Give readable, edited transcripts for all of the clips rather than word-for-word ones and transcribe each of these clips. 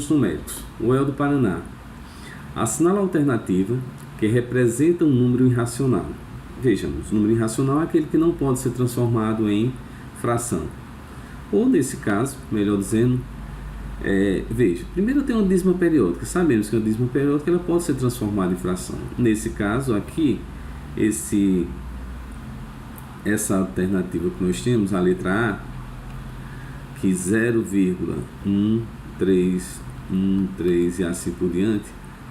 recursos numéricos. UEL do Paraná. Assinala a alternativa que representa um número irracional. Vejamos, o número irracional é aquele que não pode ser transformado em fração. Ou nesse caso, melhor dizendo, veja, primeiro eu tenho uma dízima periódica. Sabemos que a dízima periódica ela pode ser transformada em fração. Nesse caso aqui, essa alternativa que nós temos, a letra A, que 0,1313 e assim por diante,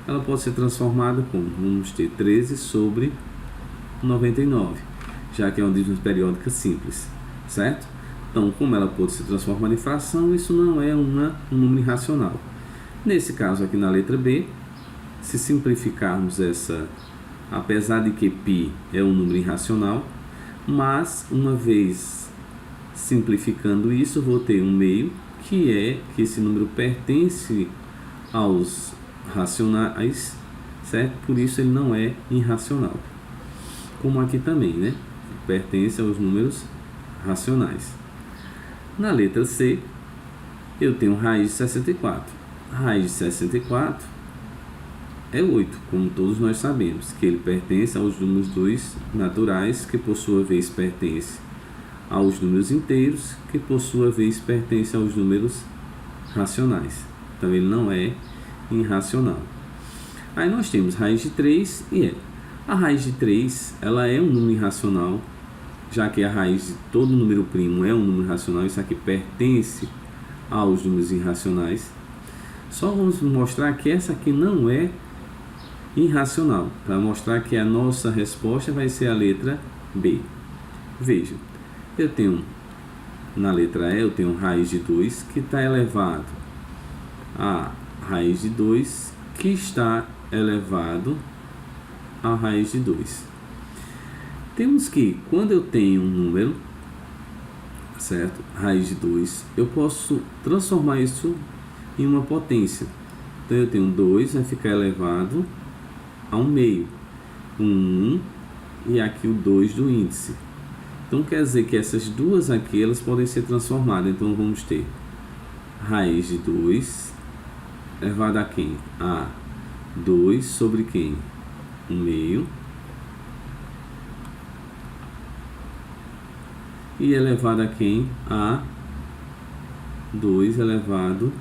ela pode ser transformada como, vamos ter 13 sobre 99, já que é uma dízima periódica simples, certo? Então, como ela pode ser transformada em fração, isso não é um número irracional. Nesse caso aqui na letra B, se simplificarmos essa, apesar de que π é um número irracional, mas uma vez simplificando isso, vou ter um meio, que esse número pertence aos racionais, certo? Por isso ele não é irracional. Como aqui também, né? Pertence aos números racionais. Na letra C, eu tenho raiz de 64. Raiz de 64 é 8, como todos nós sabemos, que ele pertence aos números 2 naturais, que por sua vez pertence aos números inteiros, que por sua vez pertence aos números racionais. Então ele não é irracional. Aí nós temos raiz de 3 e a raiz de 3, ela é um número irracional, já que a raiz de todo número primo é um número racional. Isso aqui pertence aos números irracionais. Só vamos mostrar que essa aqui não é irracional, para mostrar que a nossa resposta vai ser a letra B. Veja, eu tenho na letra E, eu tenho raiz de 2 que está elevado a raiz de 2 que está elevado a raiz de 2. Temos que, quando eu tenho um número, certo, raiz de 2, eu posso transformar isso em uma potência. Então eu tenho 2, vai ficar elevado a 1/2, 1 e aqui o 2 do índice. Então quer dizer que essas duas aqui, elas podem ser transformadas. Então vamos ter raiz de 2 elevado a quem? A 2 sobre quem? 1/2 e elevado a quem? A 2 elevado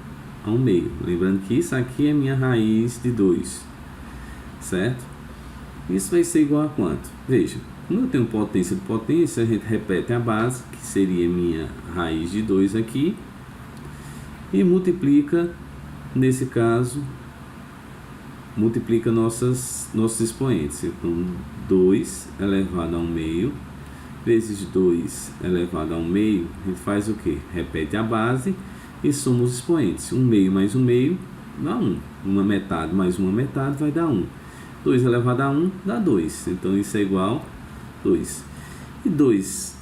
a 1/2. Lembrando que isso aqui é minha raiz de 2, certo? Isso vai ser igual a quanto? Veja, como eu tenho potência de potência, a gente repete a base, que seria minha raiz de 2 aqui, e multiplica, nesse caso, multiplica nossos expoentes. Então 2 elevado a 1/2 vezes 2 elevado a 1/2, a gente faz o que? Repete a base e soma os expoentes. 1/2 mais 1/2 dá 1. Uma metade mais uma metade vai dar 1. 2 elevado a 1 dá 2. Então isso é igual a 2. E 2,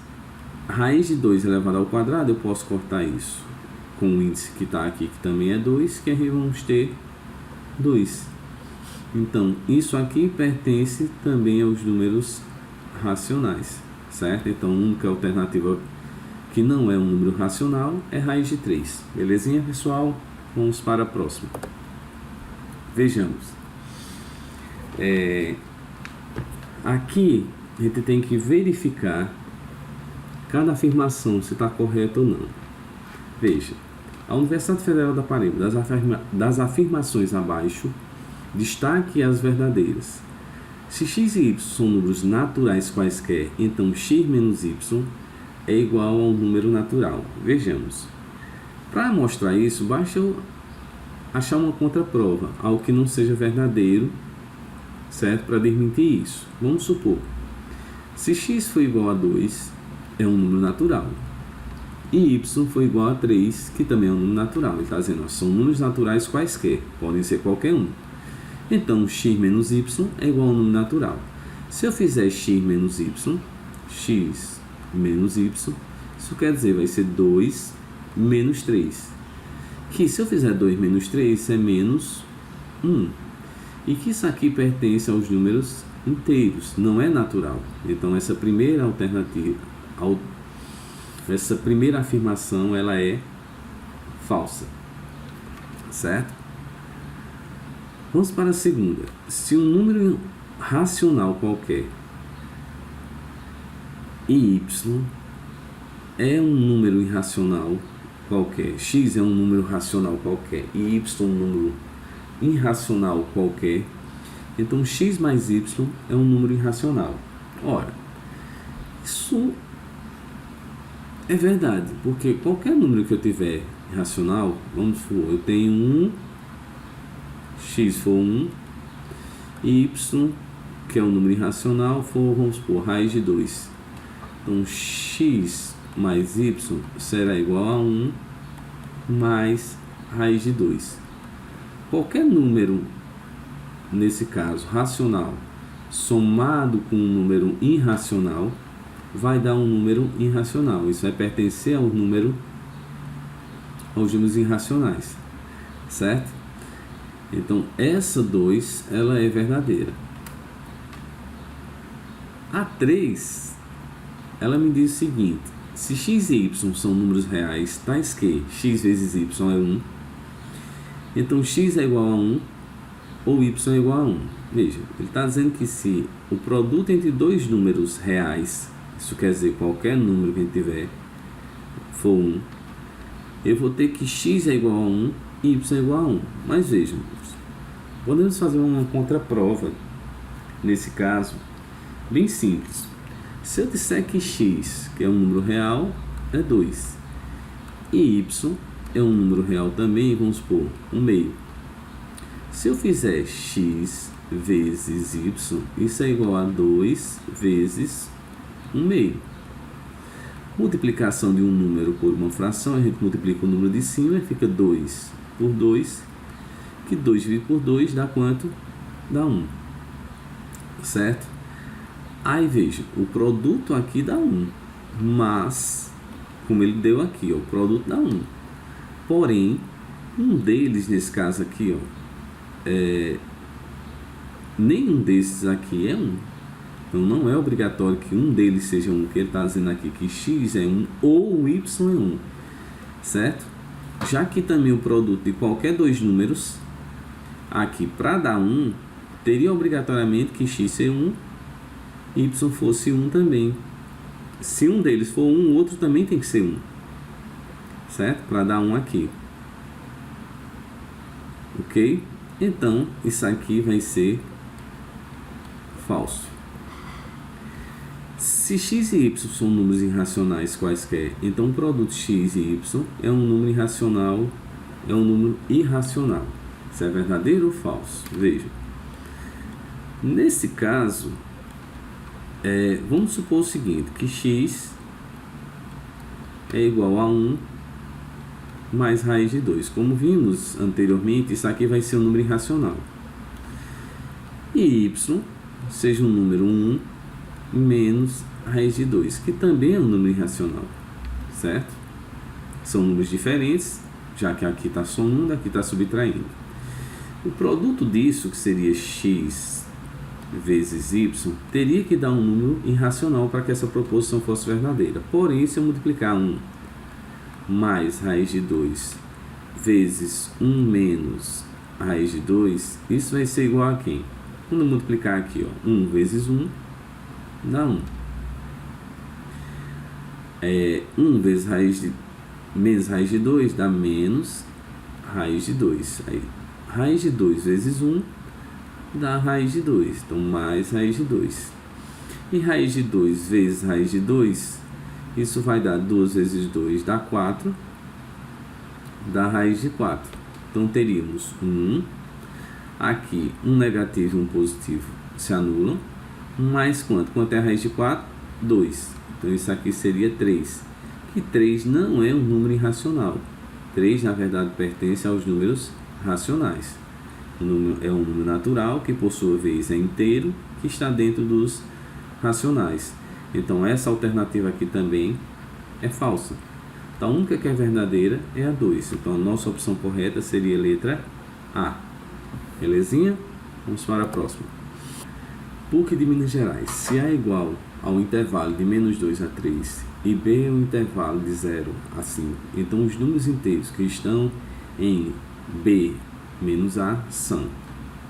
raiz de 2 elevado ao quadrado, eu posso cortar isso com o índice que está aqui, que também é 2, que aí vamos ter 2. Então, isso aqui pertence também aos números racionais, certo? Então, a única alternativa que não é um número racional é raiz de 3. Belezinha, pessoal? Vamos para a próxima. Vejamos. Aqui, a gente tem que verificar cada afirmação, se está correta ou não. Veja, a Universidade Federal da Paraíba, das afirmações abaixo, destaque as verdadeiras. Se x e y são números naturais quaisquer, então x menos y é igual a um número natural. Vejamos. Para mostrar isso, basta eu achar uma contraprova, algo que não seja verdadeiro, certo? Para desmentir isso. Vamos supor, se x for igual a 2, é um número natural. E y for igual a 3, que também é um número natural. Ele está dizendo, são números naturais quaisquer, podem ser qualquer um. Então, x menos y é igual a um número natural. Se eu fizer x menos y, isso quer dizer, vai ser 2 menos 3. Que se eu fizer 2 menos 3, isso é menos 1. E que isso aqui pertence aos números inteiros, não é natural. Então, essa primeira alternativa, essa primeira afirmação, ela é falsa, certo? Vamos para a segunda. Se um número racional qualquer e y é um número irracional qualquer, x é um número racional qualquer e y é um número irracional qualquer, então x mais y é um número irracional. Ora, isso é verdade, porque qualquer número que eu tiver irracional, vamos supor, eu tenho 1, x for 1, e y, que é um número irracional, for, vamos supor, raiz de 2. Então, x mais y será igual a 1 mais raiz de 2. Qualquer número, nesse caso, racional, somado com um número irracional, vai dar um número irracional. Isso vai pertencer aos números irracionais, certo? Então, essa 2, ela é verdadeira. A 3, ela me diz o seguinte: se x e y são números reais, tais que x vezes y é 1, então x é igual a 1 ou y é igual a 1. Veja, ele está dizendo que se o produto entre dois números reais, isso quer dizer qualquer número que a gente tiver, for 1, eu vou ter que x é igual a 1 e y é igual a 1. Mas vejam, podemos fazer uma contraprova nesse caso, bem simples. Se eu disser que x, que é um número real, é 2, e y é um número real também, vamos supor, 1/2. Se eu fizer x vezes y, isso é igual a 2 vezes 1/2. Multiplicação de um número por uma fração, a gente multiplica o número de cima e fica 2 por 2, que 2 dividido por 2 dá quanto? Dá 1, certo? Aí veja, o produto aqui dá 1, mas, como ele deu aqui, ó, o produto dá 1. Porém, um deles, nesse caso aqui, ó, nenhum desses aqui é 1. Então, não é obrigatório que um deles seja 1, que ele está dizendo aqui que x é 1 ou y é 1, certo? Já que também o produto de qualquer dois números, aqui, para dar 1, teria obrigatoriamente que x ser 1, y fosse 1 também. Se um deles for 1, o outro também tem que ser 1, certo? Para dar 1 aqui. Ok? Então, isso aqui vai ser falso. Se x e y são números irracionais quaisquer, então o produto x e y é um número irracional, é um número irracional. Isso é verdadeiro ou falso? Veja. Nesse caso, vamos supor o seguinte, que x é igual a 1 mais raiz de 2. Como vimos anteriormente, isso aqui vai ser um número irracional. E y seja um número 1 menos raiz de 2, que também é um número irracional, certo? São números diferentes, já que aqui está somando, aqui está subtraindo. O produto disso, que seria x vezes y, teria que dar um número irracional para que essa proposição fosse verdadeira. Porém, se eu multiplicar 1 mais raiz de 2 vezes 1 menos raiz de 2, isso vai ser igual a quem? Quando eu multiplicar aqui, ó, 1 vezes 1 dá 1. 1 vezes menos raiz de 2 dá menos raiz de 2. Aí, raiz de 2 vezes 1 dá raiz de 2. Então, mais raiz de 2. E raiz de 2 vezes raiz de 2, isso vai dar 2 vezes 2 dá 4, dá raiz de 4. Então, teríamos 1, aqui um negativo e um positivo se anulam, mais quanto? Quanto é a raiz de 4? 2. Então, isso aqui seria 3. E 3 não é um número irracional. 3, na verdade, pertence aos números racionais. É um número natural, que por sua vez é inteiro, que está dentro dos racionais. Então, essa alternativa aqui também é falsa. Então, a única que é verdadeira é a 2. Então, a nossa opção correta seria a letra A. Belezinha? Vamos para a próxima. PUC de Minas Gerais. Se A é igual ao intervalo de menos 2 a 3 e B é um intervalo de 0 a 5, então os números inteiros que estão em B menos A são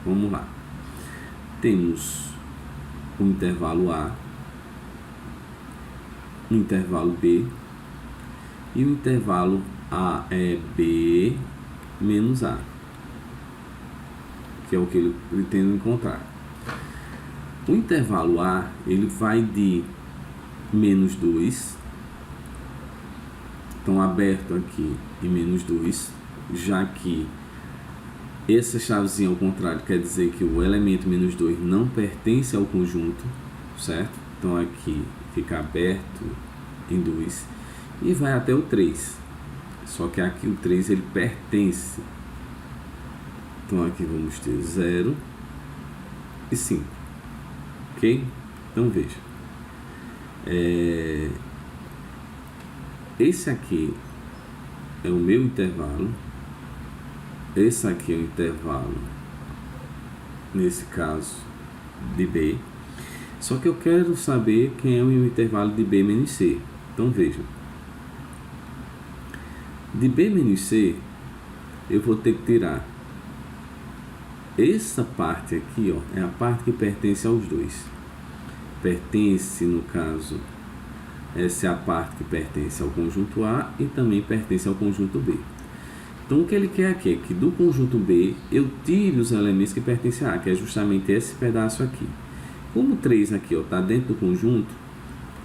Vamos lá. Temos o intervalo A, o intervalo B e o intervalo A é B menos A, que é o que ele pretende encontrar. O intervalo A, ele vai de menos 2, então aberto aqui em menos 2, já que essa chavezinha ao contrário quer dizer que o elemento menos 2 não pertence ao conjunto, certo? Então aqui fica aberto em 2 e vai até o 3, só que aqui o 3 ele pertence. Então aqui vamos ter 0 e 5, ok? Então veja, esse aqui é o meu intervalo, esse aqui é o intervalo, nesse caso, de B, só que eu quero saber quem é o meu intervalo de B menos C. Então vejam, de B menos C eu vou ter que tirar essa parte aqui, ó, é a parte que pertence aos dois. Pertence, no caso, essa é a parte que pertence ao conjunto A e também pertence ao conjunto B. Então o que ele quer aqui é que do conjunto B eu tire os elementos que pertencem a A, que é justamente esse pedaço aqui. Como o 3 aqui está dentro do conjunto,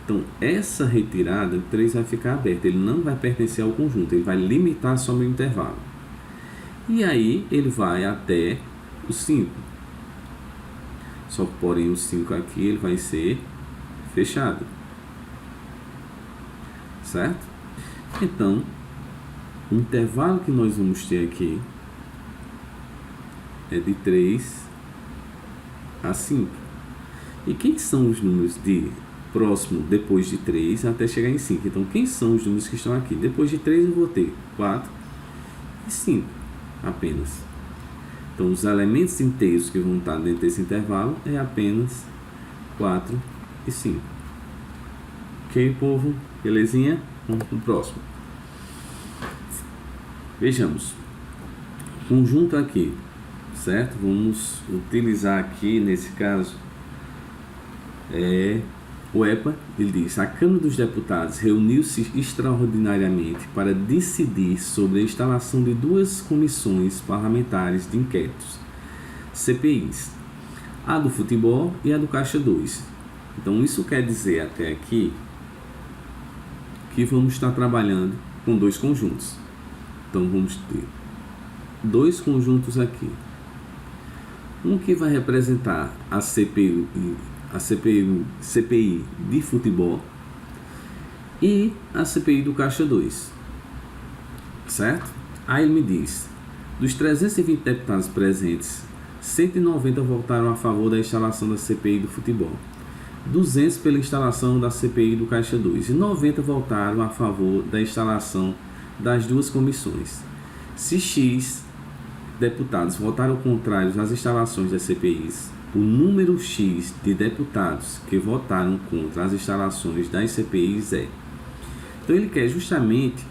então essa retirada, o 3 vai ficar aberto, ele não vai pertencer ao conjunto, ele vai limitar só o intervalo. E aí ele vai até o 5. Só que, porém, o 5 aqui ele vai ser fechado. Certo? Então, o intervalo que nós vamos ter aqui é de 3 a 5. E quem são os números de próximo depois de 3 até chegar em 5? Então, quem são os números que estão aqui? Depois de 3 eu vou ter 4 e 5 apenas. Então, os elementos inteiros que vão estar dentro desse intervalo é apenas 4 e 5. Ok, povo? Belezinha? Vamos para o próximo. Vejamos. Conjunto aqui, certo? Vamos utilizar aqui, nesse caso, o EPA. Ele diz: a Câmara dos Deputados reuniu-se extraordinariamente para decidir sobre a instalação de duas comissões parlamentares de inquéritos, CPIs, a do futebol e a do Caixa 2. Então isso quer dizer até aqui que vamos estar trabalhando com dois conjuntos. Então vamos ter dois conjuntos aqui. Um que vai representar a CPI de futebol e a CPI do Caixa 2, certo? Aí ele me diz: dos 320 deputados presentes, 190 votaram a favor da instalação da CPI do futebol, 200 pela instalação da CPI do Caixa 2 e 90 votaram a favor da instalação das duas comissões. Se X deputados votaram contrários às instalações das CPIs, o número X de deputados que votaram contra as instalações das CPIs é. Então ele quer justamente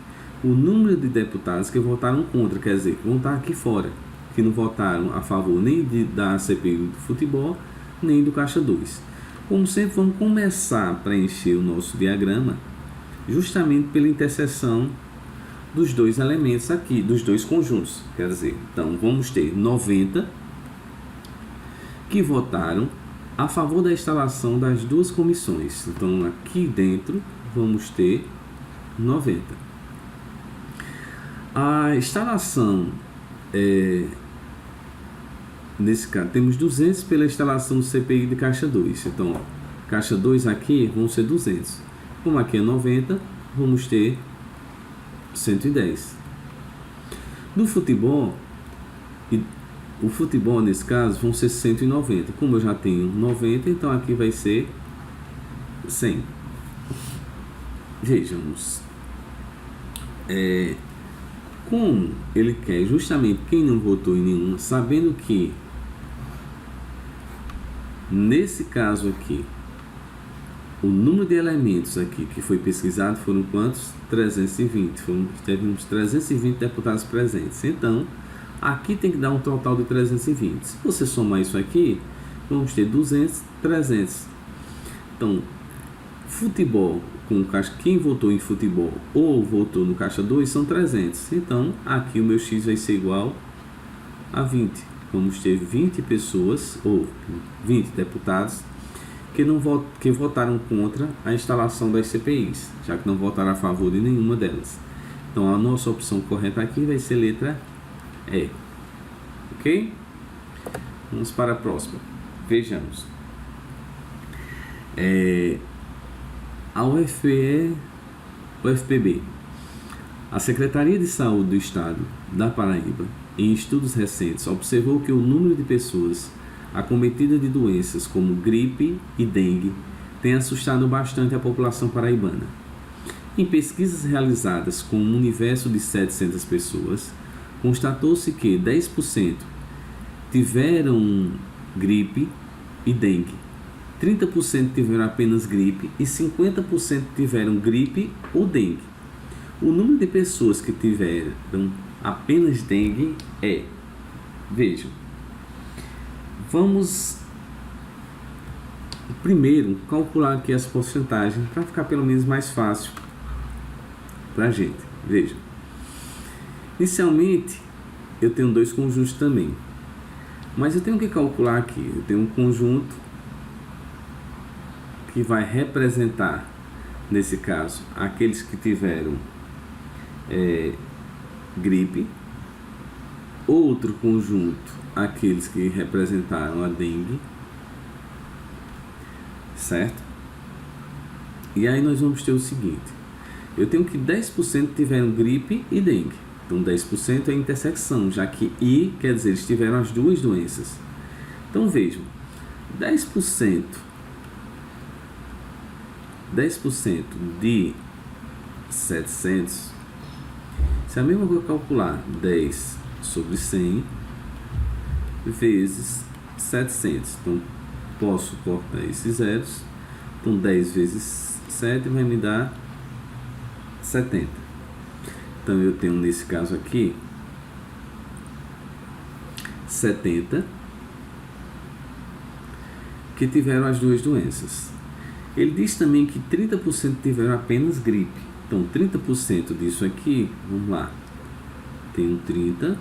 o número de deputados que votaram contra, quer dizer, que vão estar aqui fora, que não votaram a favor nem da CPI do futebol, nem do Caixa 2. Como sempre, vamos começar a preencher o nosso diagrama justamente pela interseção dos dois elementos aqui, dos dois conjuntos. Quer dizer, então vamos ter 90 que votaram a favor da instalação das duas comissões. Então aqui dentro vamos ter 90. A instalação, nesse caso, temos 200 pela instalação do CPI de Caixa 2. Então, ó, Caixa 2 aqui vão ser 200. Como aqui é 90, vamos ter 110. No futebol, o futebol nesse caso vão ser 190. Como eu já tenho 90, então aqui vai ser 100. Vejamos. Como ele quer justamente quem não votou em nenhuma, sabendo que nesse caso aqui o número de elementos aqui que foi pesquisado foram quantos? 320. Tivemos 320 deputados presentes. Então, Aqui tem que dar um total de 320. Se você somar isso aqui, vamos ter 200, 300. Então, futebol, com quem votou em futebol ou votou no caixa 2 são 300. Então, aqui o meu X vai ser igual a 20. Vamos ter 20 pessoas, ou 20 deputados, que votaram contra a instalação das CPIs, já que não votaram a favor de nenhuma delas. Então, a nossa opção correta aqui vai ser letra E. Ok? Vamos para a próxima. Vejamos. A UFPB, a Secretaria de Saúde do Estado da Paraíba, em estudos recentes, observou que o número de pessoas acometidas de doenças como gripe e dengue tem assustado bastante a população paraibana. Em pesquisas realizadas com um universo de 700 pessoas, constatou-se que 10% tiveram gripe e dengue, 30% tiveram apenas gripe e 50% tiveram gripe ou dengue. O número de pessoas que tiveram apenas dengue vejam, vamos primeiro calcular aqui as porcentagens para ficar pelo menos mais fácil para a gente. Vejam, inicialmente eu tenho 2 conjuntos também, mas eu tenho que calcular aqui, eu tenho um conjunto que vai representar, nesse caso, aqueles que tiveram gripe, outro conjunto, aqueles que representaram a dengue, certo? E aí nós vamos ter o seguinte, eu tenho que 10% tiveram gripe e dengue, então 10% é intersecção, já que I quer dizer eles tiveram as duas doenças. Então vejam, 10% de 700, se a mesma coisa calcular 10 sobre 100 vezes 700, então posso cortar esses zeros, então 10 vezes 7 vai me dar 70. Então eu tenho nesse caso aqui 70 que tiveram as duas doenças. Ele diz também que 30% tiveram apenas gripe. Então 30% disso aqui, vamos lá, tenho 30%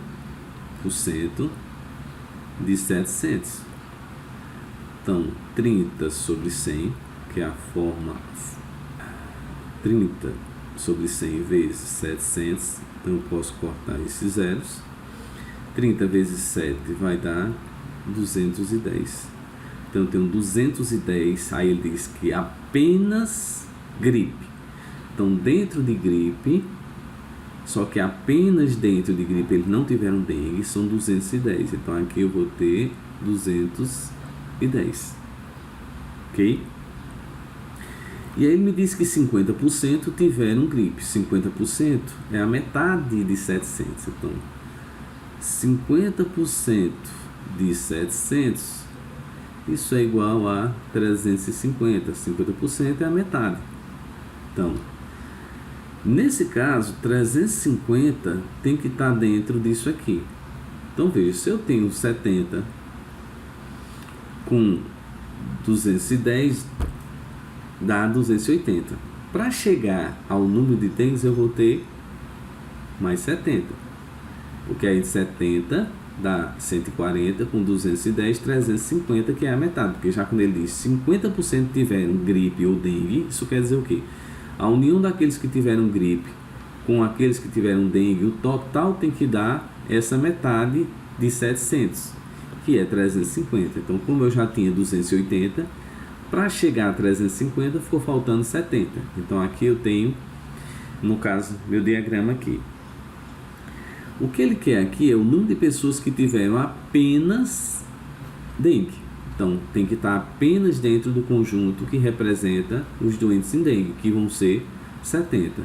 de 700. Então 30 sobre 100, que é a forma 30 sobre 100 vezes 700, então eu posso cortar esses zeros. 30 vezes 7 vai dar 210. Então eu tenho 210, aí ele diz que apenas gripe. Então dentro de gripe, só que apenas dentro de gripe eles não tiveram dengue, são 210. Então aqui eu vou ter 210. Ok? E aí ele me diz que 50% tiveram gripe. 50% é a metade de 700. Então 50% de 700, isso é igual a 350. 50% é a metade. Então, nesse caso, 350 tem que estar dentro disso aqui. Então, veja, se eu tenho 70 com 210, dá 280. Para chegar ao número de dengues, eu vou ter mais 70. Porque aí 70 dá 140, com 210, 350, que é a metade. Porque já quando ele diz 50% tiveram gripe ou dengue, isso quer dizer o quê? A união daqueles que tiveram gripe com aqueles que tiveram dengue, o total tem que dar essa metade de 700, que é 350. Então, como eu já tinha 280, para chegar a 350 ficou faltando 70. Então, aqui eu tenho, no caso, meu diagrama aqui. O que ele quer aqui é o número de pessoas que tiveram apenas dengue. Então, tem que estar apenas dentro do conjunto que representa os doentes em dengue, que vão ser 70.